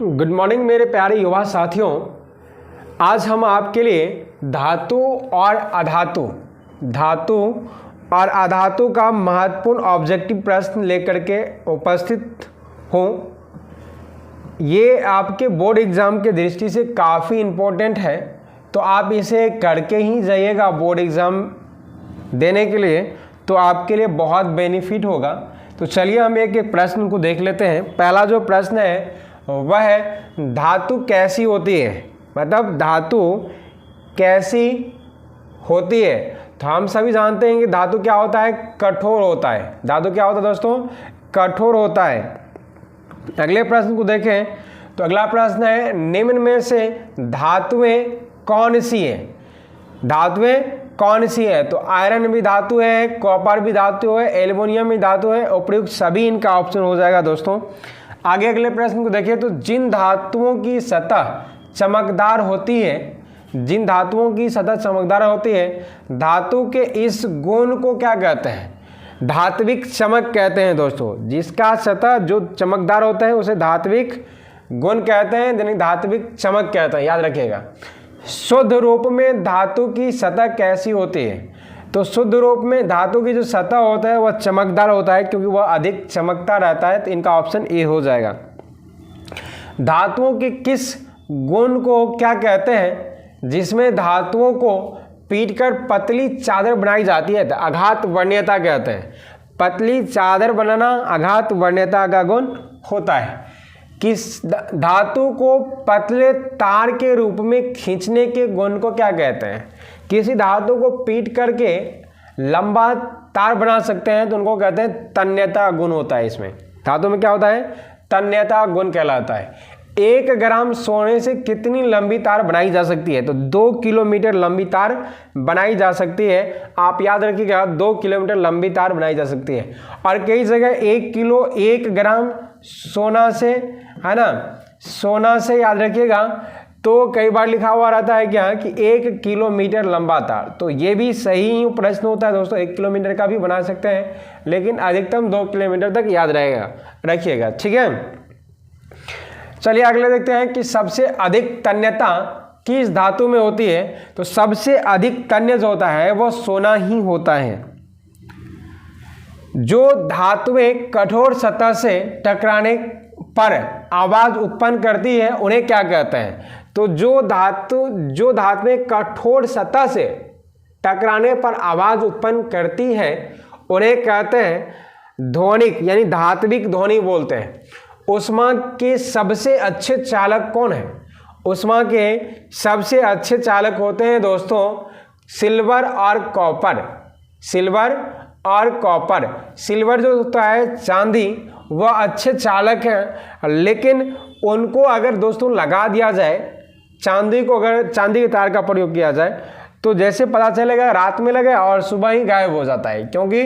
Good morning मेरे प्यारे युवा साथियों। आज हम आपके लिए धातु और अधातु का महत्वपूर्ण ऑब्जेक्टिव प्रश्न लेकर के उपस्थित हूँ। ये आपके बोर्ड एग्ज़ाम के दृष्टि से काफ़ी इम्पोर्टेंट है, तो आप इसे करके ही जाइएगा बोर्ड एग्ज़ाम देने के लिए, तो आपके लिए बहुत बेनिफिट होगा। तो चलिए हम एक एक प्रश्न को देख लेते हैं। पहला जो प्रश्न है वह है धातु कैसी होती है, मतलब धातु कैसी होती है। तो हम सभी जानते हैं कि धातु क्या होता है, कठोर होता है। धातु क्या होता है दोस्तों, कठोर होता है। अगले प्रश्न को देखें तो अगला प्रश्न है निम्न में से धातुएं कौन सी है। धातुएं कौन सी है, तो आयरन भी धातु है, कॉपर भी धातु है, एल्युमिनियम भी धातु है, उपर्युक्त सभी इनका ऑप्शन हो जाएगा दोस्तों। आगे अगले प्रश्न को देखिए तो जिन धातुओं की सतह चमकदार होती है, जिन धातुओं की सतह चमकदार होती है, धातु के इस गुण को क्या कहते हैं, धात्विक चमक कहते हैं दोस्तों। जिसका सतह जो चमकदार होता है उसे धात्विक गुण कहते हैं, यानी धात्विक चमक कहते हैं, याद रखिएगा। शुद्ध रूप में धातु की सतह कैसी होती है, तो शुद्ध रूप में धातु की जो सतह होता है वह चमकदार होता है, क्योंकि वह अधिक चमकता रहता है, तो इनका ऑप्शन ए हो जाएगा। धातुओं के किस गुण को क्या कहते हैं, जिसमें धातुओं को पीटकर पतली चादर बनाई जाती है, तो आघात वर्ण्यता कहते हैं। पतली चादर बनाना आघात वर्ण्यता का गुण होता है। किस धातु को पतले तार के रूप में खींचने के गुण को क्या कहते हैं। किसी धातु को पीट करके लंबा तार बना सकते हैं तो उनको कहते हैं तन्यता गुण होता है। इसमें धातु में क्या होता है, तन्यता गुण कहलाता है। 1 ग्राम सोने से कितनी लंबी तार बनाई जा सकती है, तो 2 किलोमीटर लंबी तार बनाई जा सकती है। आप याद रखिएगा 2 किलोमीटर लंबी तार बनाई जा सकती है। और कई जगह 1 ग्राम सोना से, है ना, सोना से याद रखिएगा, तो कई बार लिखा हुआ रहता है क्या कि 1 किलोमीटर लंबा तार, तो ये भी सही प्रश्न होता है दोस्तों। 1 किलोमीटर का भी बना सकते हैं, लेकिन अधिकतम 2 किलोमीटर तक याद रहेगा, रखिएगा, ठीक है। चलिए अगले देखते हैं कि सबसे अधिक तन्यता किस धातु में होती है, तो सबसे अधिक तन्य जो होता है वो सोना ही होता है। जो धातुएं कठोर सतह से टकराने पर आवाज उत्पन्न करती है उन्हें क्या कहते हैं, तो जो धातुएं कठोर सतह से टकराने पर आवाज उत्पन्न करती है उन्हें कहते हैं ध्वनिक, यानी धात्विक ध्वनि बोलते हैं। उष्मा के सबसे अच्छे चालक कौन है, उष्मा के सबसे अच्छे चालक होते हैं दोस्तों सिल्वर और कॉपर। सिल्वर और कॉपर, सिल्वर जो होता है चांदी, वह अच्छे चालक हैं, लेकिन उनको अगर दोस्तों लगा दिया जाए, चांदी को अगर चांदी के तार का प्रयोग किया जाए तो जैसे पता चलेगा रात में लगे और सुबह ही गायब हो जाता है, क्योंकि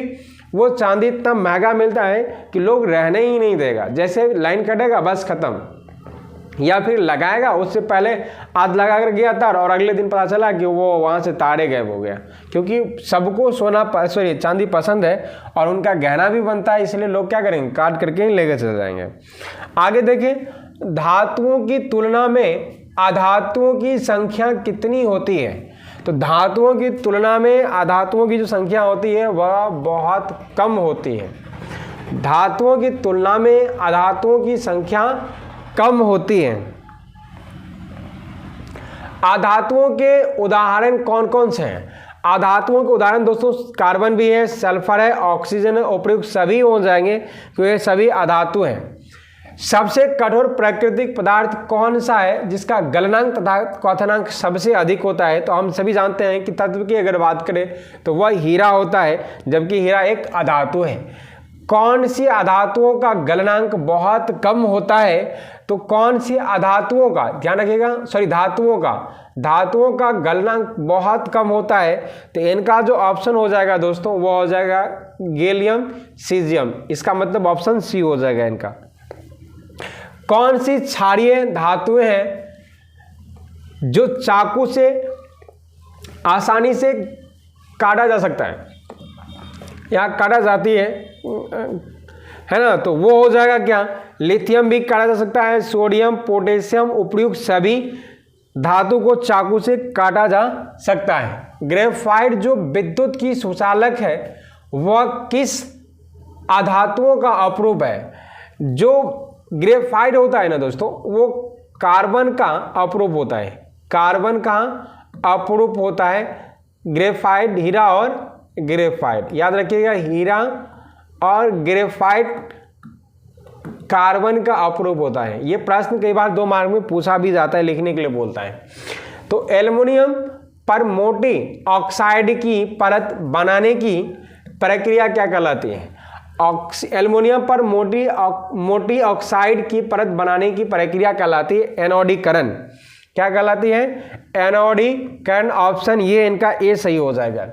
वो चांदी इतना महंगा मिलता है कि लोग रहने ही नहीं देगा। जैसे लाइन कटेगा बस खत्म, या फिर लगाएगा उससे पहले आध लगा कर गया तार और अगले दिन पता चला कि वो वहाँ से तारे गायब हो गया, क्योंकि सबको चांदी पसंद है और उनका गहना भी बनता है, इसलिए लोग क्या करेंगे, काट करके ही लेकर चले जाएंगे। आगे देखिए धातुओं की तुलना में अधातुओं की संख्या कितनी होती है, तो धातुओं की तुलना में अधातुओं की जो संख्या होती है वह बहुत कम होती है। धातुओं की तुलना में अधातुओं की संख्या कम होती है। अधातुओं के उदाहरण कौन कौन से हैं, अधातुओं के उदाहरण दोस्तों कार्बन भी है, सल्फर है, ऑक्सीजन है, उपर्युक्त सभी हो जाएंगे क्योंकि ये सभी अधातु हैं। सबसे कठोर प्राकृतिक पदार्थ कौन सा है जिसका गलनांक तथा क्वथनांक सबसे अधिक होता है, तो हम सभी जानते हैं कि तत्व की अगर बात करें तो वह हीरा होता है, जबकि हीरा एक अधातु है। कौन सी अधातुओं का गलनांक बहुत कम होता है, तो कौन सी अधातुओं का, ध्यान रखिएगा, धातुओं का गलनांक बहुत कम होता है, तो इनका जो ऑप्शन हो जाएगा दोस्तों वो हो जाएगा गैलियम सीजियम। इसका मतलब ऑप्शन सी हो जाएगा इनका। कौन सी क्षारीय धातुएं हैं जो चाकू से आसानी से काटा जा सकता है, यहाँ काटा जाती है, है ना, तो वो हो जाएगा क्या, लिथियम भी काटा जा सकता है, सोडियम, पोटेशियम, उपयुक्त सभी धातु को चाकू से काटा जा सकता है। ग्रेफाइट जो विद्युत की सुचालक है वह किस अधातुओं का अपरूप है? जो ग्रेफाइट होता है ना दोस्तों, वो कार्बन का अपरूप होता है, कार्बन का अपरूप होता है ग्रेफाइट, हीरा और ग्रेफाइट, याद रखिएगा, हीरा और ग्रेफाइट कार्बन का अपरूप होता है। ये प्रश्न कई बार 2 मार्क में पूछा भी जाता है, लिखने के लिए बोलता है। तो एल्युमिनियम पर मोटी ऑक्साइड की परत बनाने की प्रक्रिया क्या कहलाती है? एल्युमिनियम पर मोटी ऑक्साइड की परत बनाने की प्रक्रिया कहलाती है एनोडीकरण। क्या कहलाती है? एनोडीकरण। ऑप्शन ये इनका ए सही हो जाएगा।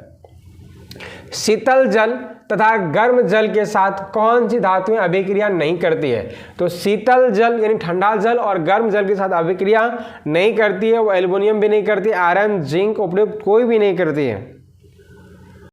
शीतल जल तथा गर्म जल के साथ कौन सी धातुएं अभिक्रिया नहीं करती है? तो शीतल जल यानी ठंडा जल और गर्म जल के साथ अभिक्रिया नहीं करती है, वो एल्युमिनियम भी नहीं करती, आयरन, जिंक, उपयुक्त कोई भी नहीं करती है।